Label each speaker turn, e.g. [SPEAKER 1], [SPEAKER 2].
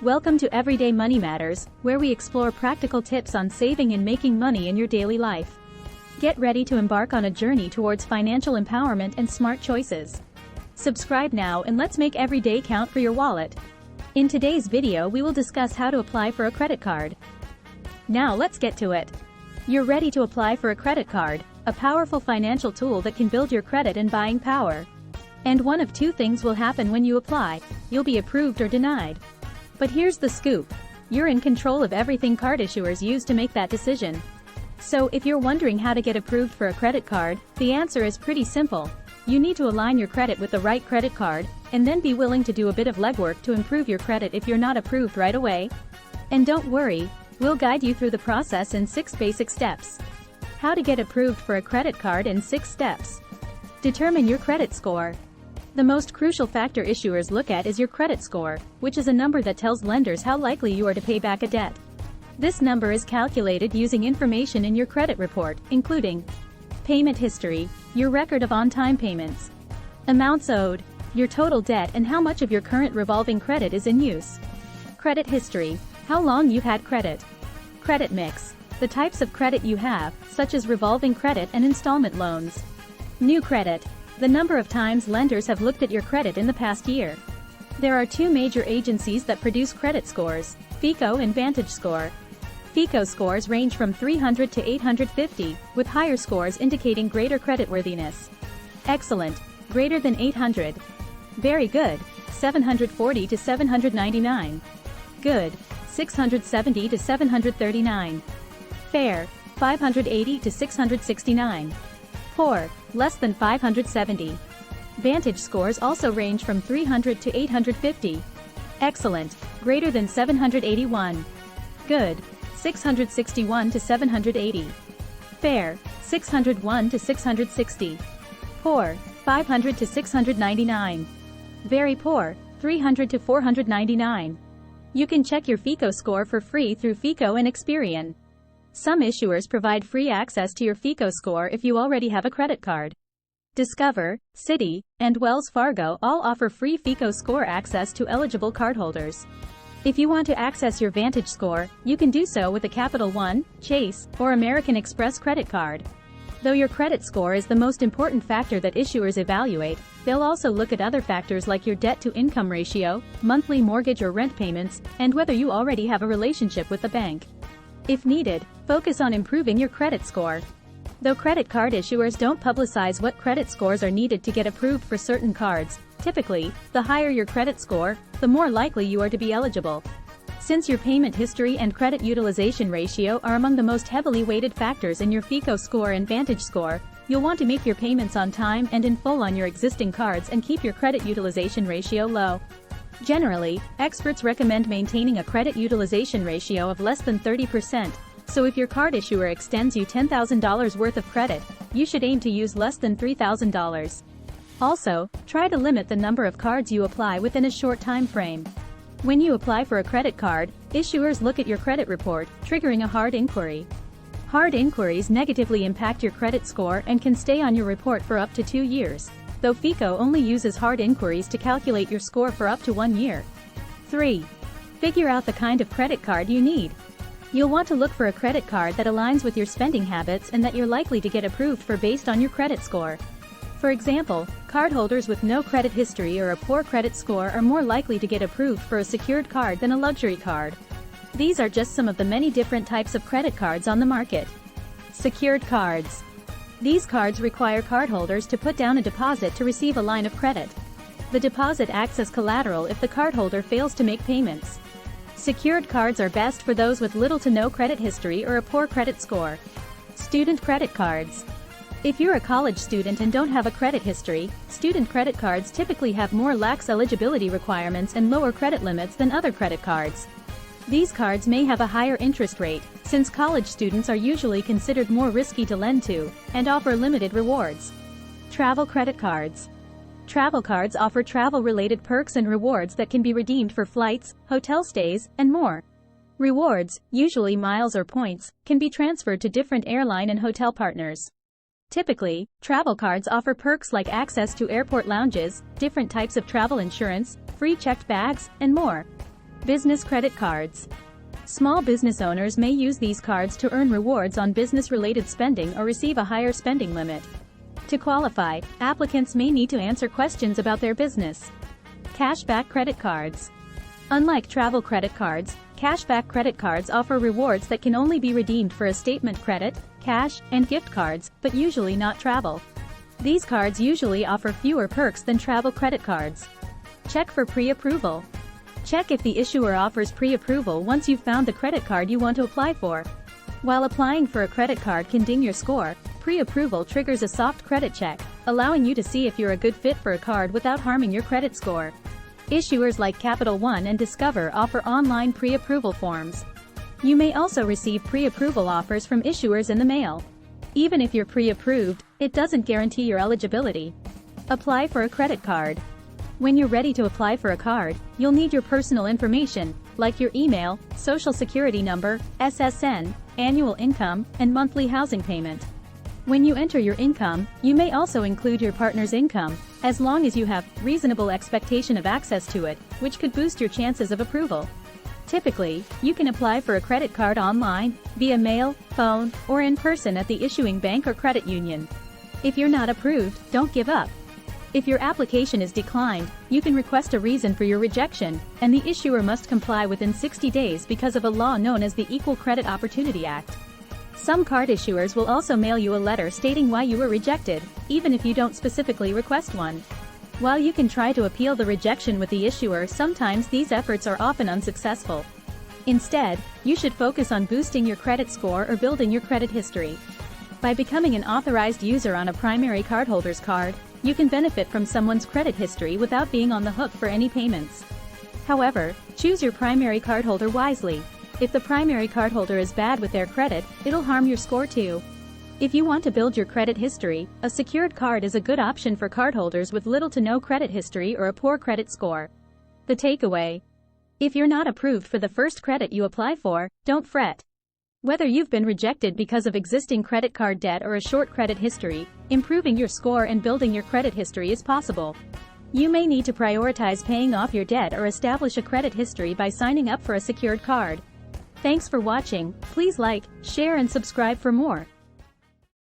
[SPEAKER 1] Welcome to Everyday Money Matters, where we explore practical tips on saving and making money in your daily life. Get ready to embark on a journey towards financial empowerment and smart choices. Subscribe now and let's make every day count for your wallet. In today's video, we will discuss how to apply for a credit card. Now let's get to it. You're ready to apply for a credit card, a powerful financial tool that can build your credit and buying power. And one of two things will happen when you apply: you'll be approved or denied. But here's the scoop. You're in control of everything card issuers use to make that decision. So if you're wondering how to get approved for a credit card, the answer is pretty simple. You need to align your credit with the right credit card, and then be willing to do a bit of legwork to improve your credit if you're not approved right away. And don't worry, we'll guide you through the process in 6 basic steps. How to get approved for a credit card in 6 steps. Determine your credit score. The most crucial factor issuers look at is your credit score, which is a number that tells lenders how likely you are to pay back a debt. This number is calculated using information in your credit report, including payment history, your record of on-time payments, amounts owed, your total debt and how much of your current revolving credit is in use. Credit history, how long you've had credit. Credit mix, the types of credit you have, such as revolving credit and installment loans. New credit, the number of times lenders have looked at your credit in the past year. There are 2 major agencies that produce credit scores, FICO and VantageScore. FICO scores range from 300 to 850, with higher scores indicating greater creditworthiness. Excellent, greater than 800. Very good, 740 to 799. Good, 670 to 739. Fair, 580 to 669. Poor, less than 570. Vantage scores also range from 300 to 850. Excellent, greater than 781. Good, 661 to 780. Fair, 601 to 660. Poor, 500 to 699. Very poor, 300 to 499. You can check your FICO score for free through FICO and Experian. Some issuers provide free access to your FICO score if you already have a credit card. Discover, Citi, and Wells Fargo all offer free FICO score access to eligible cardholders. If you want to access your Vantage score, you can do so with a Capital One, Chase, or American Express credit card. Though your credit score is the most important factor that issuers evaluate, they'll also look at other factors like your debt-to-income ratio, monthly mortgage or rent payments, and whether you already have a relationship with the bank. If needed, focus on improving your credit score. Though credit card issuers don't publicize what credit scores are needed to get approved for certain cards, typically, the higher your credit score, the more likely you are to be eligible. Since your payment history and credit utilization ratio are among the most heavily weighted factors in your FICO score and Vantage score, you'll want to make your payments on time and in full on your existing cards and keep your credit utilization ratio low. Generally, experts recommend maintaining a credit utilization ratio of less than 30%, so if your card issuer extends you $10,000 worth of credit, you should aim to use less than $3,000. Also, try to limit the number of cards you apply within a short time frame. When you apply for a credit card, issuers look at your credit report, triggering a hard inquiry. Hard inquiries negatively impact your credit score and can stay on your report for up to 2 years, though FICO only uses hard inquiries to calculate your score for up to 1 year. 3. Figure out the kind of credit card you need. You'll want to look for a credit card that aligns with your spending habits and that you're likely to get approved for based on your credit score. For example, cardholders with no credit history or a poor credit score are more likely to get approved for a secured card than a luxury card. These are just some of the many different types of credit cards on the market. Secured cards. These cards require cardholders to put down a deposit to receive a line of credit. The deposit acts as collateral if the cardholder fails to make payments. Secured cards are best for those with little to no credit history or a poor credit score. Student credit cards. If you're a college student and don't have a credit history, student credit cards typically have more lax eligibility requirements and lower credit limits than other credit cards. These cards may have a higher interest rate, since college students are usually considered more risky to lend to, and offer limited rewards. Travel credit cards. Travel cards offer travel-related perks and rewards that can be redeemed for flights, hotel stays, and more. Rewards, usually miles or points, can be transferred to different airline and hotel partners. Typically, travel cards offer perks like access to airport lounges, different types of travel insurance, free checked bags, and more. Business credit cards. Small business owners may use these cards to earn rewards on business-related spending or receive a higher spending limit. To qualify, applicants may need to answer questions about their business. Cashback credit cards. Unlike travel credit cards, cashback credit cards offer rewards that can only be redeemed for a statement credit, cash, and gift cards, but usually not travel. These cards usually offer fewer perks than travel credit cards. Check for pre-approval. Check if the issuer offers pre-approval once you've found the credit card you want to apply for. While applying for a credit card can ding your score, pre-approval triggers a soft credit check, allowing you to see if you're a good fit for a card without harming your credit score. Issuers like Capital One and Discover offer online pre-approval forms. You may also receive pre-approval offers from issuers in the mail. Even if you're pre-approved, it doesn't guarantee your eligibility. Apply for a credit card. When you're ready to apply for a card, you'll need your personal information, like your email, social security number, SSN, annual income, and monthly housing payment. When you enter your income, you may also include your partner's income, as long as you have reasonable expectation of access to it, which could boost your chances of approval. Typically, you can apply for a credit card online, via mail, phone, or in person at the issuing bank or credit union. If you're not approved, don't give up. If your application is declined, you can request a reason for your rejection, and the issuer must comply within 60 days because of a law known as the Equal Credit Opportunity Act. Some card issuers will also mail you a letter stating why you were rejected, even if you don't specifically request one. While you can try to appeal the rejection with the issuer, sometimes these efforts are often unsuccessful. Instead, you should focus on boosting your credit score or building your credit history. By becoming an authorized user on a primary cardholder's card, you can benefit from someone's credit history without being on the hook for any payments. However, choose your primary cardholder wisely. If the primary cardholder is bad with their credit, it'll harm your score too. If you want to build your credit history, a secured card is a good option for cardholders with little to no credit history or a poor credit score. The takeaway: if you're not approved for the first credit you apply for, don't fret. Whether you've been rejected because of existing credit card debt or a short credit history, improving your score and building your credit history is possible. You may need to prioritize paying off your debt or establish a credit history by signing up for a secured card. Thanks for watching. Please like, share and subscribe for more.